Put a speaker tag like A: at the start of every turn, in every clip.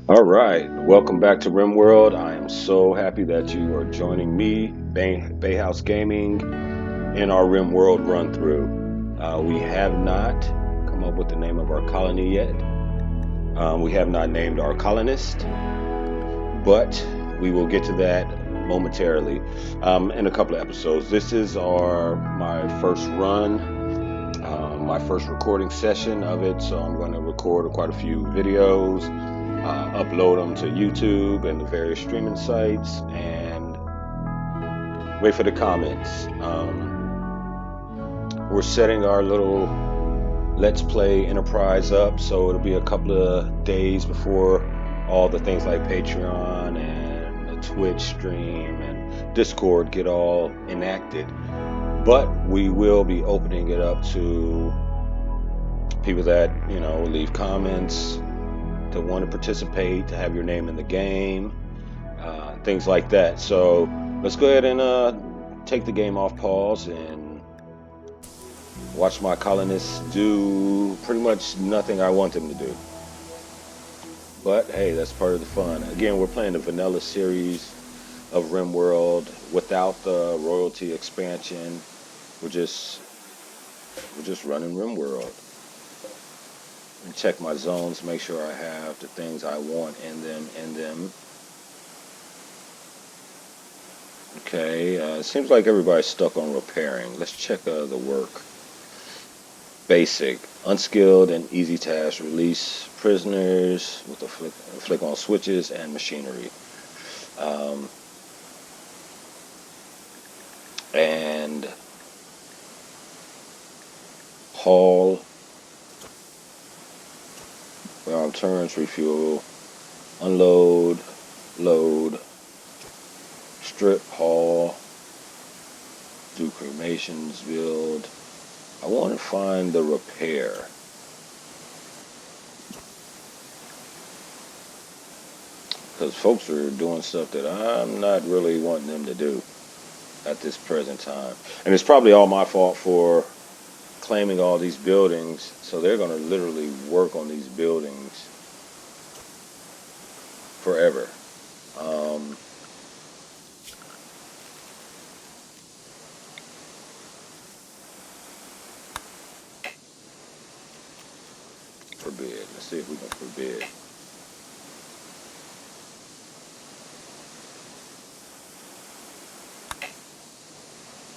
A: All right, welcome back to RimWorld. I am so happy that you are joining me, Bayhouse Gaming, in our RimWorld run through. We have not come up with the name of our colony yet. We have not named our colonist, but we will get to that momentarily in a couple of episodes. This is my first run, my first recording session of it, so I'm going to record quite a few videos, upload them to YouTube and the various streaming sites, and wait for the comments. We're setting our little Let's Play enterprise up, so it'll be a couple of days before all the things like Patreon and the Twitch stream and Discord get all enacted. But we will be opening it up to people that, leave comments, to want to participate, to have your name in the game, things like that. So let's go ahead and take the game off pause and watch my colonists do pretty much nothing I want them to do. But hey, that's part of the fun. Again, we're playing the vanilla series of RimWorld without the royalty expansion. We're just running RimWorld. And check my zones, make sure I have the things I want in them. Okay, it seems like everybody's stuck on repairing. Let's check the work. Basic, unskilled and easy tasks. Release prisoners with a flick on switches and machinery. And haul. Ground turns, refuel, unload, load, strip, haul, do cremations, build. I want to find the repair. Because folks are doing stuff that I'm not really wanting them to do at this present time. And it's probably all my fault for claiming all these buildings. So they're going to literally work on these buildings forever. Forbid. Let's see if we can forbid.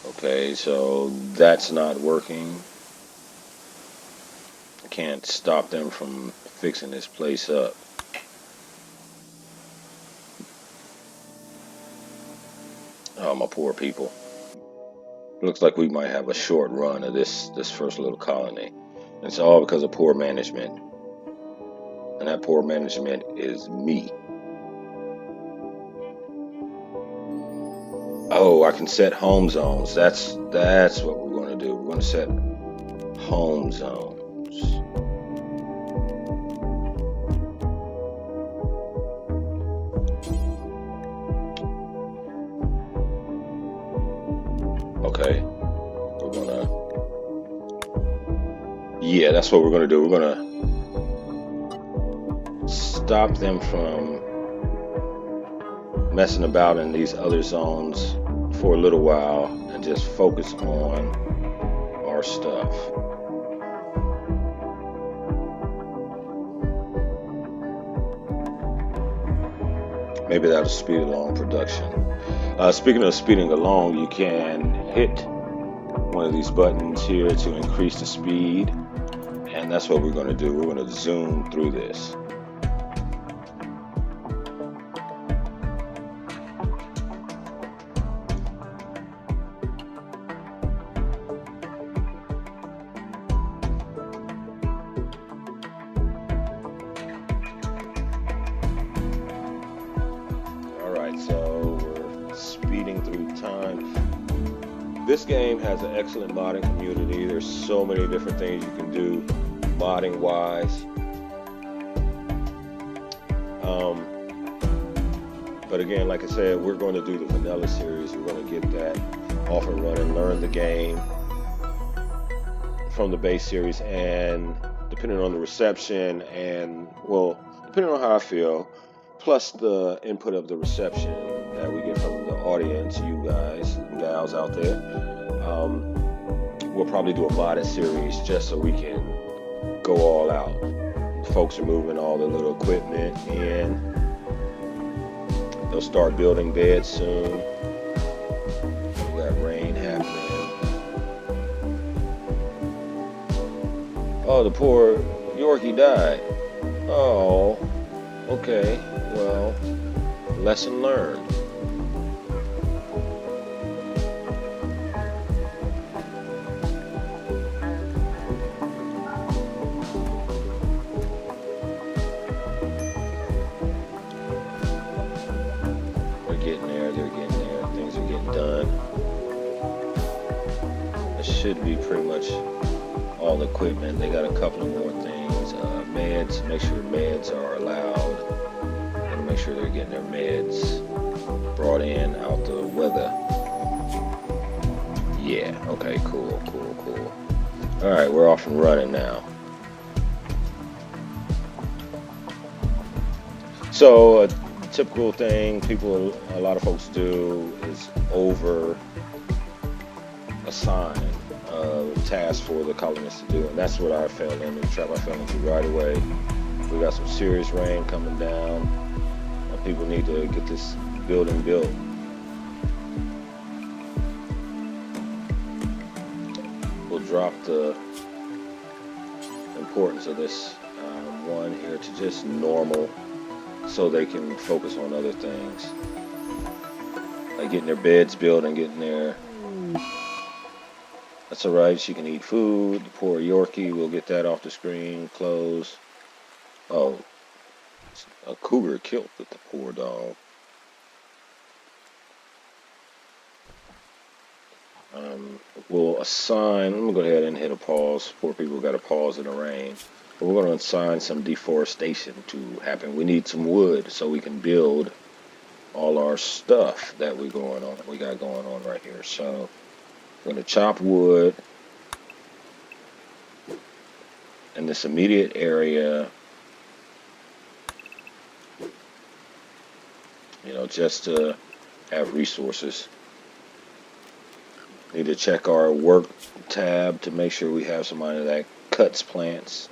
A: Okay, so that's not working. I can't stop them from fixing this place up. Oh, my poor people. Looks like we might have a short run of this first little colony. It's all because of poor management. And that poor management is me. Oh, I can set home zones. That's what we're going to do. We're going to set home zones. Okay. We're going to... Yeah, that's what we're going to do. We're going to stop them from messing about in these other zones for a little while and just focus on our stuff. Maybe that'll speed along production. Speaking of speeding along, you can hit one of these buttons here to increase the speed, and that's what we're going to do. We're going to zoom through this. This game has an excellent modding community. There's so many different things you can do modding wise. But again, like I said, we're going to do the vanilla series. We're going to get that off and running, learn the game from the base series, and depending on the reception and, well, depending on how I feel, plus the input of the reception that we get from the audience, you guys and gals out there. We'll probably do a modded series just so we can go all out. Folks are moving all the little equipment in. They'll start building beds soon. We got rain happening. Oh, the poor Yorkie died. Oh, okay. Well, lesson learned. They're getting there. They're getting there. Things are getting done. It should be pretty much all the equipment. They got a couple of more things. Meds. Make sure meds are allowed. And make sure they're getting their meds brought in out the weather. Yeah. Okay. Cool. Cool. Cool. All right. We're off and running now. So a typical thing a lot of folks do is over assign tasks for the colonists to do, and that's what I fell into, the trap I fell into right away. We got some serious rain coming down. People need to get this building built. We'll drop the importance of this one here to just normal, so they can focus on other things, like getting their beds built and getting their... That's alright, she can eat food. The poor Yorkie, we'll get that off the screen. Close. Oh, a cougar killed the poor dog. We'll assign... Let me go ahead and hit a pause. Poor people got to pause in the rain. But we're going to assign some deforestation to happen. We need some wood so we can build all our stuff that we got going on right here. So we're going to chop wood in this immediate area, just to have resources. Need to check our work tab to make sure we have somebody that cuts plants.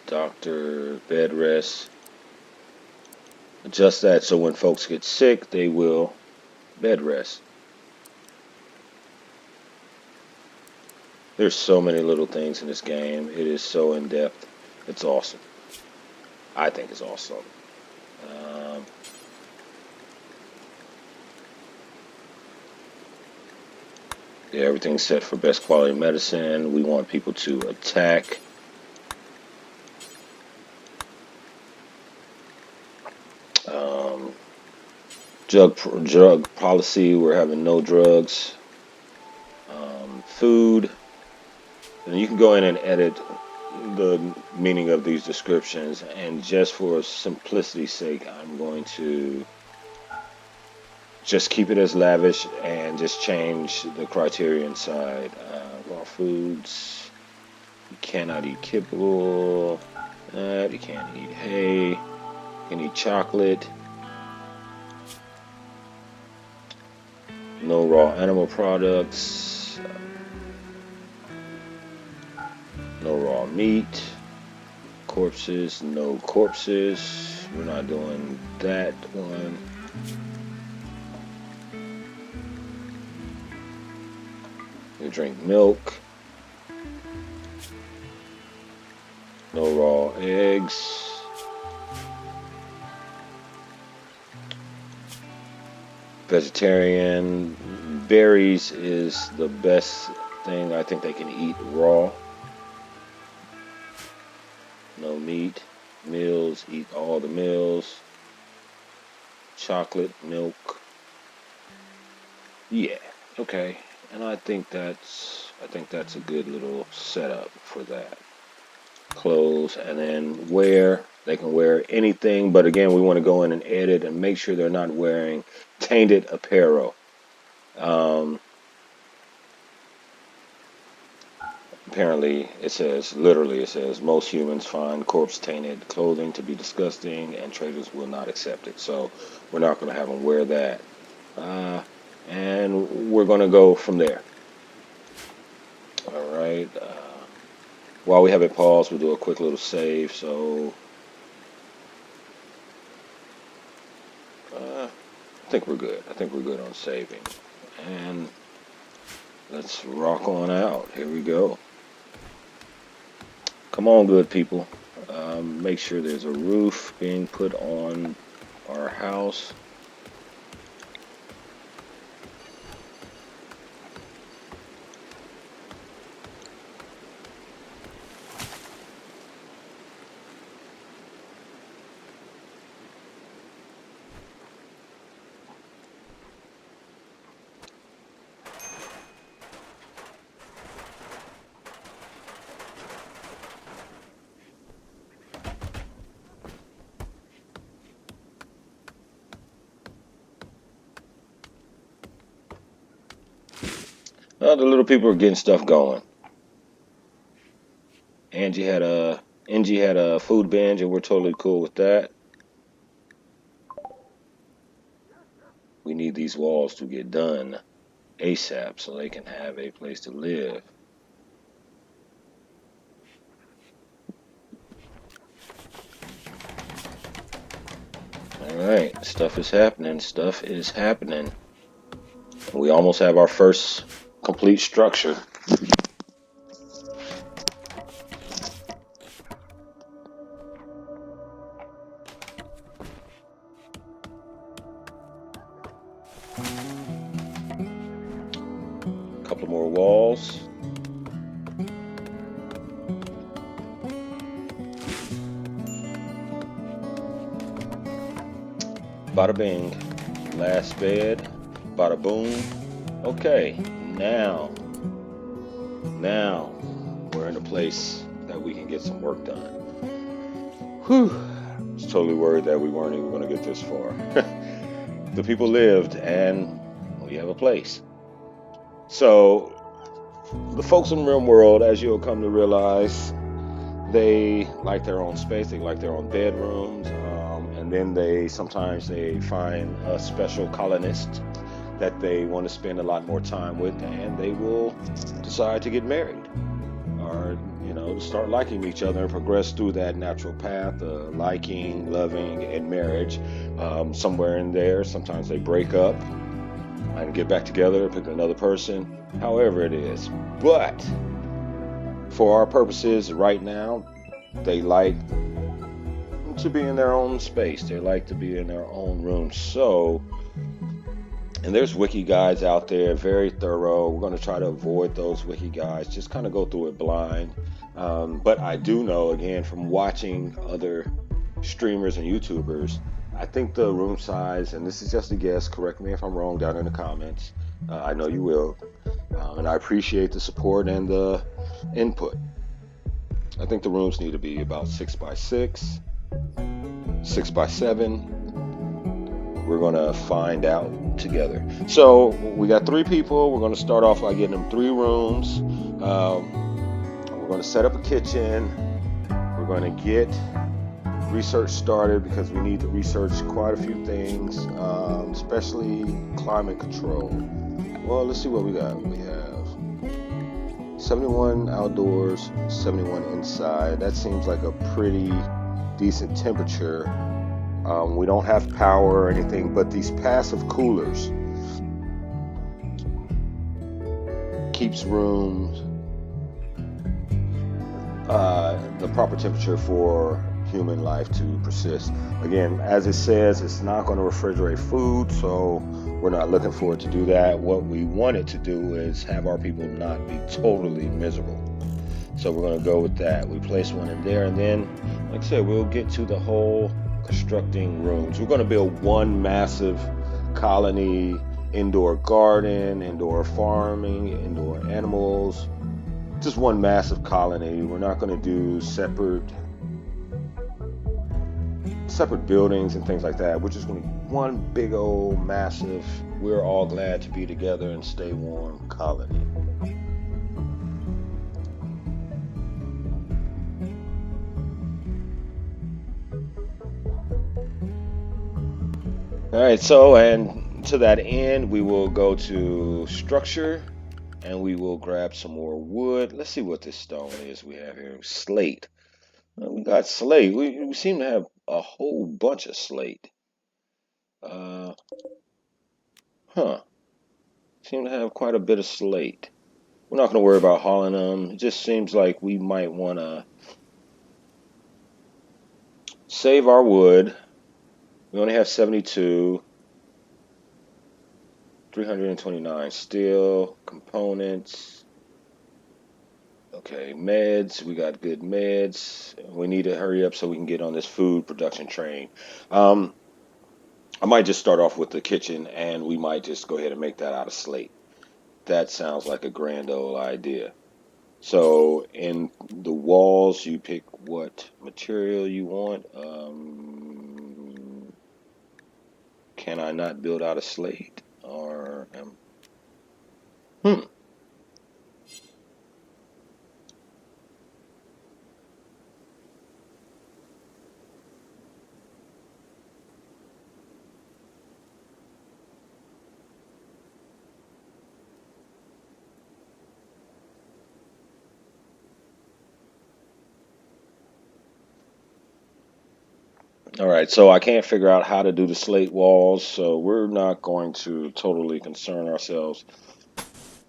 A: Doctor, bed rest. Adjust that so when folks get sick, they will bed rest. There's so many little things in this game. It is so in-depth. It's awesome. I think it's awesome. Yeah, everything's set for best quality medicine. We want people to attack. Drug policy, we're having no drugs. Food, and you can go in and edit the meaning of these descriptions, and just for simplicity's sake, I'm going to just keep it as lavish and just change the criteria inside. Raw foods, you cannot eat kibble, you can't eat hay, you can eat chocolate. No raw animal products, no raw meat, corpses, no corpses. We're not doing that one. We drink milk, no raw eggs. Vegetarian. Berries is the best thing I think they can eat raw. No meat. Meals, eat all the meals. Chocolate, milk. Yeah, okay. And I think that's a good little setup for that. clothes, and then wear. They can wear anything, but again, we want to go in and edit and make sure they're not wearing tainted apparel. Um, Apparently, literally, it says, most humans find corpse tainted clothing to be disgusting and traders will not accept it. So we're not going to have them wear that. Uh, and we're going to go from there. All right. While we have it paused, we'll do a quick little save. So I think we're good. I think we're good on saving. And let's rock on out. Here we go. Come on, good people. Make sure there's a roof being put on our house. The little people are getting stuff going. Angie had a food binge, and we're totally cool with that. We need these walls to get done ASAP so they can have a place to live. All right, stuff is happening. Stuff is happening. We almost have our first complete structure. Couple more walls. Bada bing. Last bed. Bada boom. Okay, now we're in a place that we can get some work done. Whew. I was totally worried that we weren't even going to get this far. The people lived, and we have a place. So the folks in RimWorld, as you'll come to realize, they like their own space. They like their own bedrooms, and then they find a special colonist that they want to spend a lot more time with, and they will decide to get married, or start liking each other and progress through that natural path of liking, loving, and marriage. Somewhere in there, sometimes they break up and get back together, pick another person, however it is. But for our purposes right now, they like to be in their own space. They like to be in their own room. And there's wiki guides out there, very thorough. We're going to try to avoid those wiki guides, just kind of go through it blind. But I do know, again, from watching other streamers and YouTubers, I think the room size, and this is just a guess, correct me if I'm wrong down in the comments. I know you will. And I appreciate the support and the input. I think the rooms need to be about 6x6, 6x7. We're going to find out together. So we got 3 people. We're going to start off by getting them 3 rooms. We're going to set up a kitchen. We're going to get research started because we need to research quite a few things, especially climate control. Well, let's see what we got. We have 71 outdoors, 71 inside. That seems like a pretty decent temperature. We don't have power or anything, but these passive coolers keeps rooms the proper temperature for human life to persist. Again, as it says, it's not going to refrigerate food, so we're not looking for it to do that. What we want it to do is have our people not be totally miserable. So we're going to go with that. We place one in there, and then, like I said, we'll get to the whole constructing rooms. We're going to build one massive colony, indoor garden, indoor farming, indoor animals, just one massive colony. We're not going to do separate buildings and things like that. We're just going to be one big old massive, we're all glad to be together and stay warm colony. All right, so and to that end, we will go to structure and we will grab some more wood. Let's see what this stone is we have here. Slate. We got slate. We seem to have a whole bunch of slate. Uh, huh. Seem to have quite a bit of slate. We're not going to worry about hauling them. It just seems like we might want to save our wood. We only have 72, 329 steel, components. Okay, meds. We got good meds. We need to hurry up so we can get on this food production train. Um, I might just start off with the kitchen and we might just go ahead and make that out of slate. That sounds like a grand old idea. So in the walls, you pick what material you want. Can I not build out of slate? Or hmm. All right, so I can't figure out how to do the slate walls, so we're not going to totally concern ourselves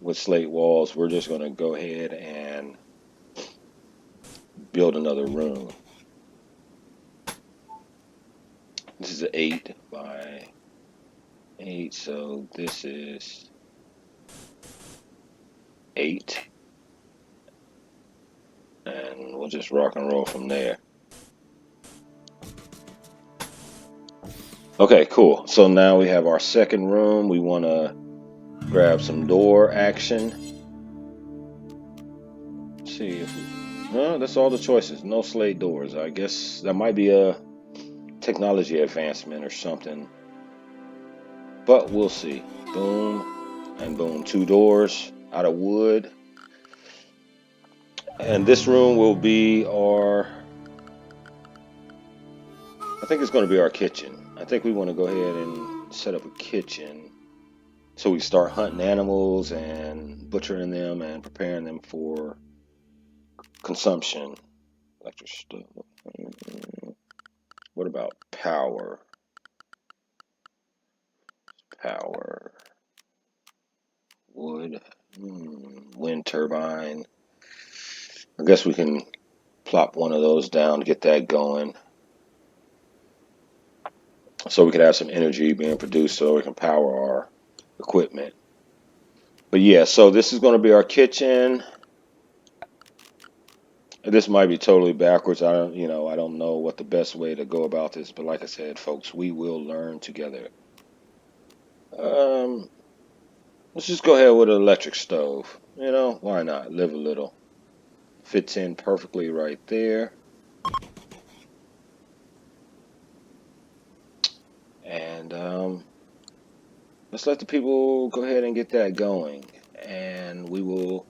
A: with slate walls. We're just going to go ahead and build another room. This is an 8 by 8, so this is 8, and we'll just rock and roll from there. Okay, cool. So now we have our second room. We want to grab some door action. Let's see if we... No, that's all the choices. No slate doors. I guess that might be a technology advancement or something. But we'll see. Boom and boom. 2 doors out of wood. And this room will be our... I think it's going to be our kitchen. I think we want to go ahead and set up a kitchen so we start hunting animals and butchering them and preparing them for consumption. Electric stove. What about power? Power. Wood. Wind turbine. I guess we can plop one of those down to get that going. So we could have some energy being produced so we can power our equipment. But yeah, so this is going to be our kitchen. This might be totally backwards. I don't know what the best way to go about this, but like I said, folks, we will learn together. Let's just go ahead with an electric stove. Why not? Live a little. Fits in perfectly right there. And let's let the people go ahead and get that going. And we will...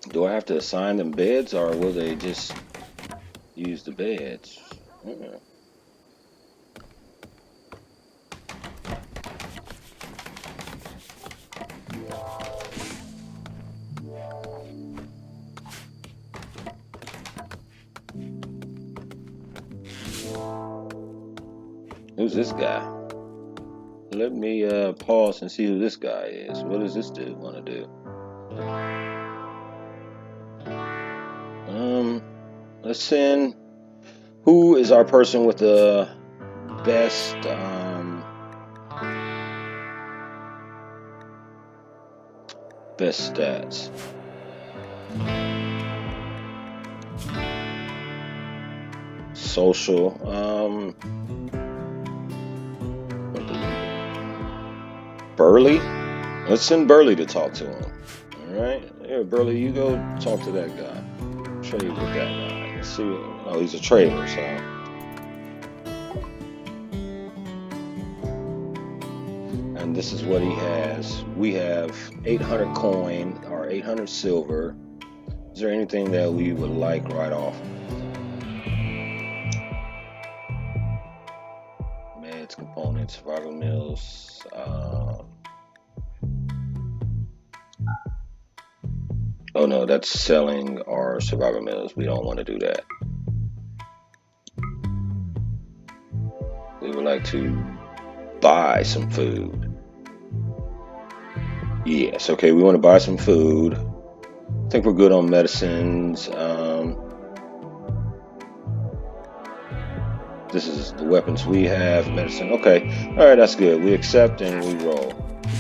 A: Do I have to assign them beds, or will they just use the beds? Who's this guy? Let me pause and see who this guy is. What does this dude want to do? let's send. Who is our person with the best best stats? Social. Burley. Let's send Burley to talk to him. All right. Here, Burley, you go talk to that guy. Trade with that guy. Let's see. Oh, he's a trader, so. And this is what he has. We have 800 coin or 800 silver. Is there anything that we would like right off? Meds, components, survival mills. Oh no, that's selling our survival mills. We don't want to do that. We would like to buy some food. Yes, okay, we want to buy some food. I think we're good on medicines. This is the weapons we have, medicine. Okay, all right, that's good. We accept and we roll.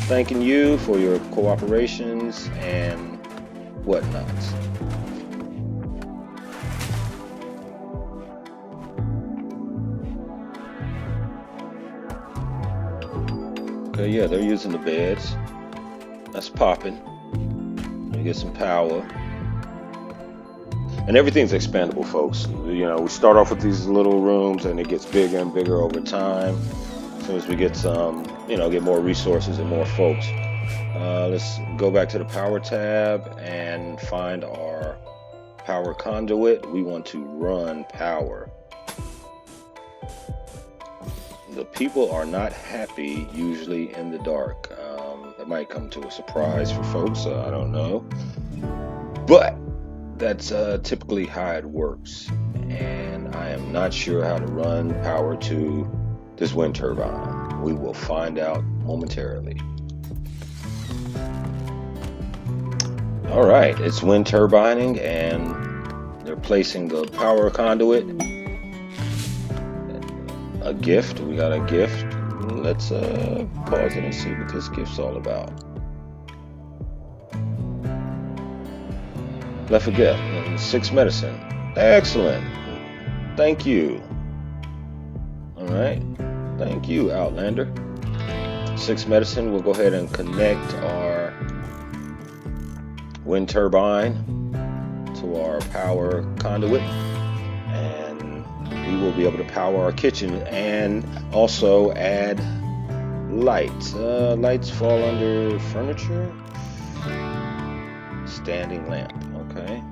A: Thanking you for your cooperations and whatnots. Okay, yeah, they're using the beds. That's popping. You get some power. And everything's expandable, folks. You know, we start off with these little rooms and it gets bigger and bigger over time. As soon as we get some, get more resources and more folks. Let's go back to the power tab and find our power conduit. We want to run power. The people are not happy usually in the dark. That might come to a surprise for folks. I don't know. But that's typically how it works. And I am not sure how to run power to this wind turbine. We will find out momentarily. All right, it's wind turbining and they're placing the power conduit. A gift, we got a gift. Let's pause it and see what this gift's all about. Left a gift, 6 medicine. Excellent. Thank you. All right, thank you, Outlander. 6 medicine, we'll go ahead and connect our wind turbine to our power conduit. And we will be able to power our kitchen and also add lights. Lights fall under furniture. Standing lamp, okay.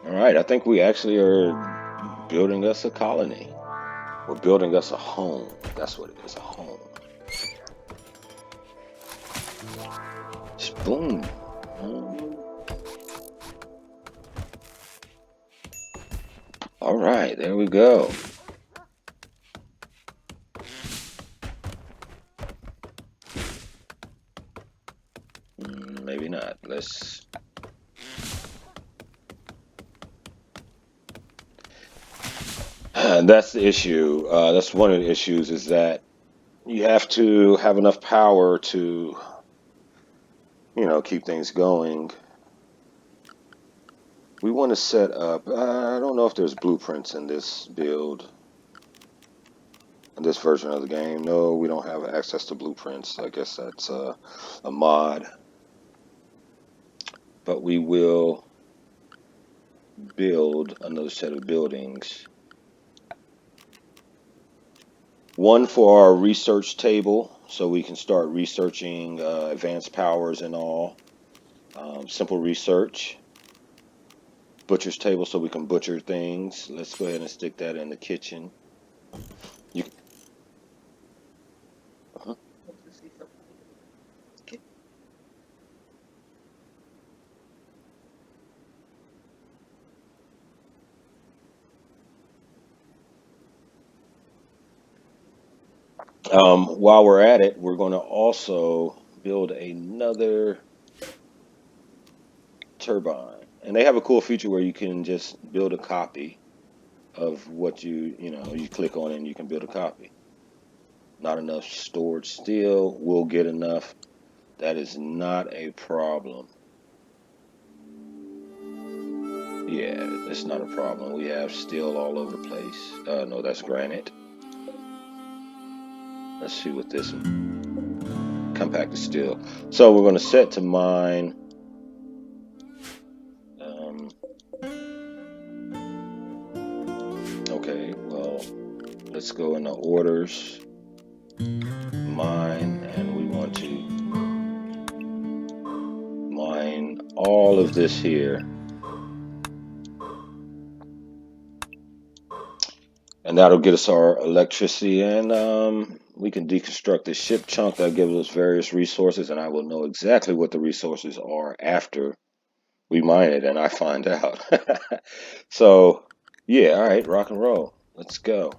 A: All right, I think we actually are building us a colony. We're building us a home. That's what it is, a home. Boom. All right, there we go. Maybe not. Let's. That's the issue. That's one of the issues is that you have to have enough power to, keep things going. We want to set up, I don't know if there's blueprints in this build, in this version of the game. No, we don't have access to blueprints. I guess that's a mod. But we will build another set of buildings. One for our research table, so we can start researching advanced powers and all. Simple research. Butcher's table, so we can butcher things. Let's go ahead and stick that in the kitchen. You. While we're at it, we're going to also build another turbine. And they have a cool feature where you can just build a copy of what you click on it and you can build a copy. Not enough stored steel. We'll get enough. That is not a problem. Yeah, it's not a problem. We have steel all over the place. No, that's granite. Let's see what this compacted steel. So we're going to set to mine. Okay, well, let's go into orders, mine, and we want to mine all of this here. And that'll get us our electricity, and we can deconstruct the ship chunk that gives us various resources, and I will know exactly what the resources are after we mine it and I find out. So, yeah, all right, rock and roll. Let's go.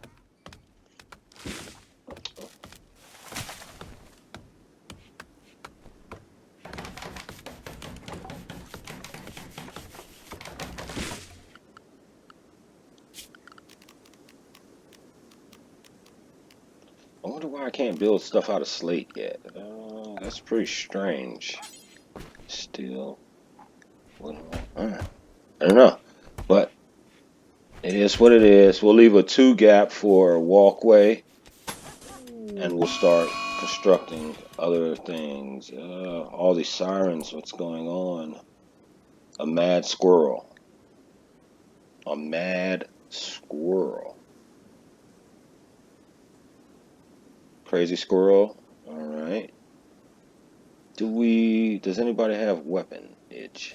A: I wonder why I can't build stuff out of slate yet. That's pretty strange. Still, I don't know, but it is what it is. We'll leave a 2 gap for a walkway, and we'll start constructing other things. All these sirens, what's going on? A mad squirrel. A mad squirrel. Crazy squirrel. All right. Does anybody have weaponage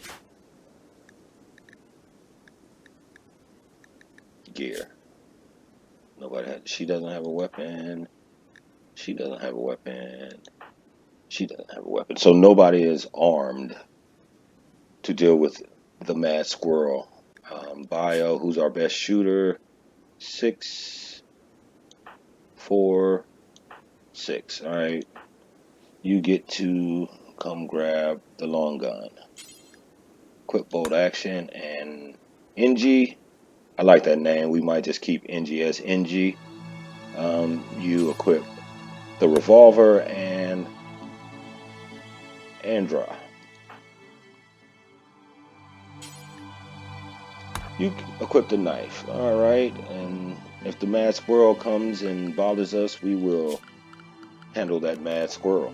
A: gear? Nobody she doesn't have a weapon. She doesn't have a weapon. She doesn't have a weapon. So nobody is armed to deal with the mad squirrel. Bio, who's our best shooter? 6, 4, 6. All right. You get to come grab the long gun. Quick bolt action and NG. I like that name. We might just keep NG as NG. You equip the revolver and Andra. You equip the knife. All right. And if the mad squirrel comes and bothers us, we will handle that mad squirrel.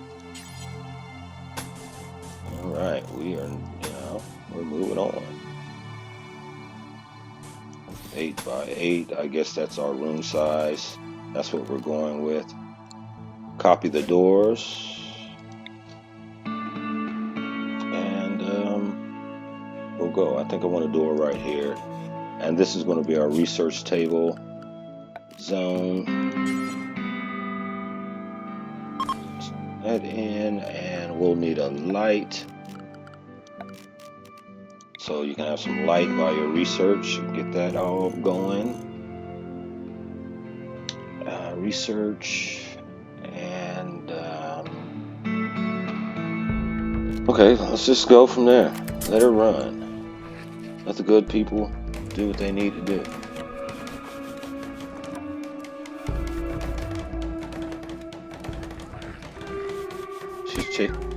A: All right. We're moving on. 8 by 8. I guess that's our room size. That's what we're going with. Copy the doors. And we'll go. I think I want a door right here. And this is going to be our research table zone. Add in, and we'll need a light. So you can have some light while you research. Get that all going. Research. And okay, let's just go from there. Let it run. Let the good people do what they need to do.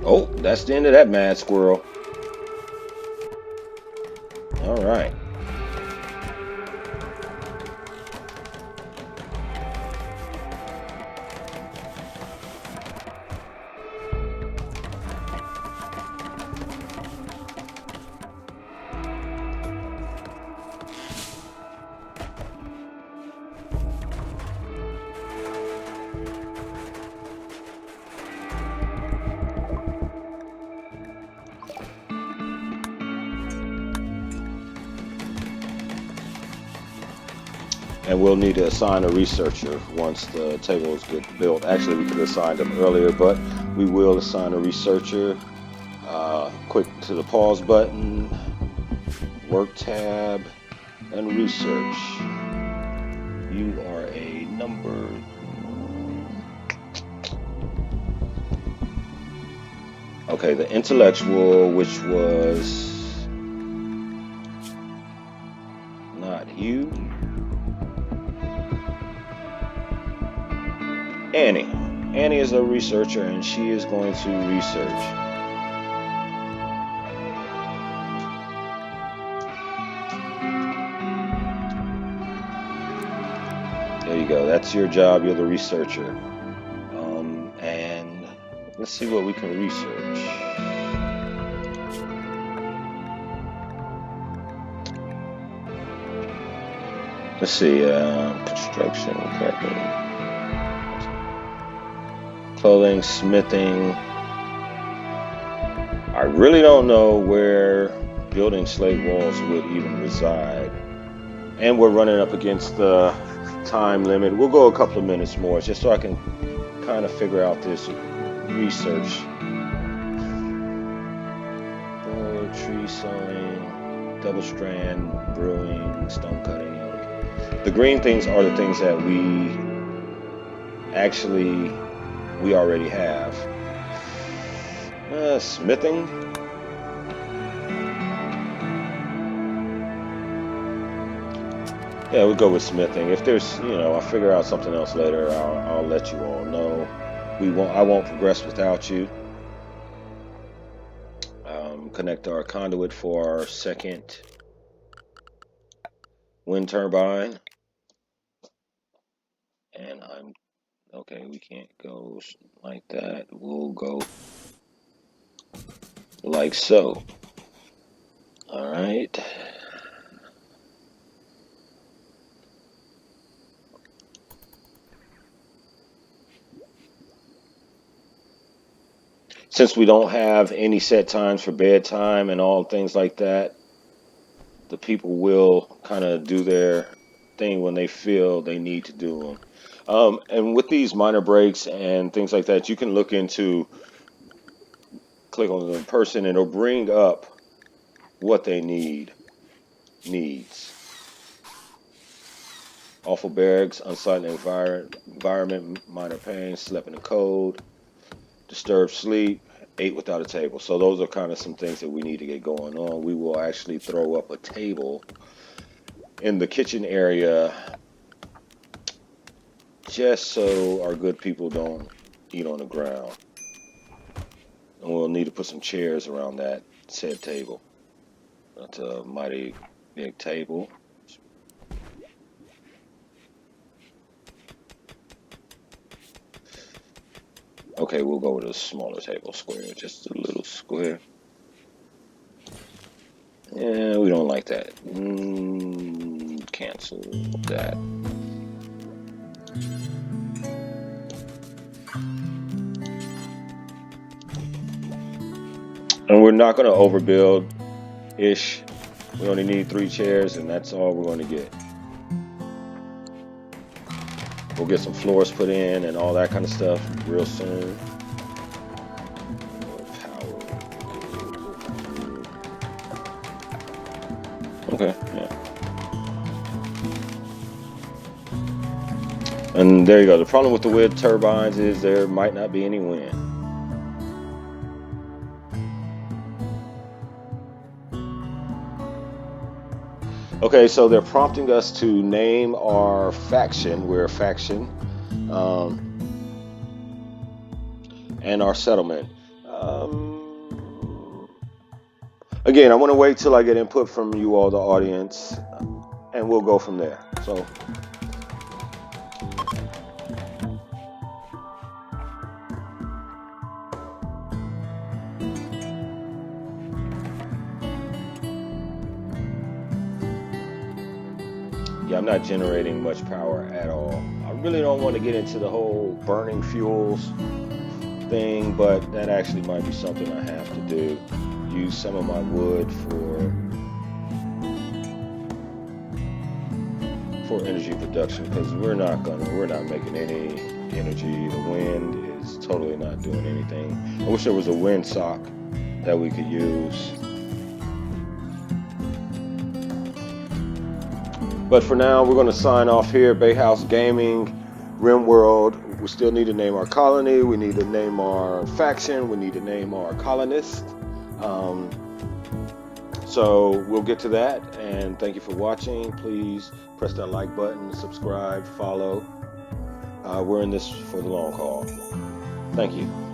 A: Oh, that's the end of that mad squirrel. All right. And we'll need to assign a researcher once the tables get built. Actually, we could have assigned them earlier, but we will assign a researcher. Quick to the pause button, work tab, and research. You are a number Okay, the intellectual, which was not you. Annie. Annie is a researcher and she is going to research. There you go. That's your job. You're the researcher. And let's see what we can research. Let's see. Construction, clothing, smithing. I really don't know where building slate walls would even reside. And we're running up against the time limit. We'll go a couple of minutes more just so I can kind of figure out this research. Board, tree sewing, double strand, brewing, stone cutting. The green things are the things that we already have. Smithing. Yeah, we'll go with smithing. If there's, I'll figure out something else later. I'll let you all know. I won't progress without you. Connect our conduit for our second wind turbine. And okay, we can't go like that. We'll go like so. All right. Since we don't have any set times for bedtime and all things like that, the people will kind of do their thing when they feel they need to do them. And with these minor breaks and things like that, you can look into, click on the person, and it'll bring up what they needs. Awful barracks, unsightly environment, minor pain, slept in the cold, disturbed sleep, ate without a table. So those are kind of some things that we need to get going on. We will actually throw up a table in the kitchen area just so our good people don't eat on the ground. And we'll need to put some chairs around that said table. That's a mighty big table. Okay, we'll go with a smaller table, square, just a little square. Yeah, we don't like that. Cancel that. And we're not going to overbuild-ish. We only need 3 chairs, and that's all we're going to get. We'll get some floors put in and all that kind of stuff real soon. Okay, yeah. And there you go. The problem with the wind turbines is there might not be any wind. Okay, so they're prompting us to name our faction. We're a faction. And our settlement. Again, I want to wait till I get input from you all, the audience, and we'll go from there. So. Yeah, I'm not generating much power at all. I really don't want to get into the whole burning fuels thing, but that actually might be something I have to do. Use some of my wood for energy production, because we're not making any energy. The wind is totally not doing anything. I wish there was a wind sock that we could use. But for now, we're going to sign off here. Bayhouse Gaming. RimWorld, we still need to name our colony. We need to name our faction. We need to name our colonists. Um, so we'll get to that. And thank you for watching. Please press that like button, subscribe, follow. We're in this for the long haul. Thank you.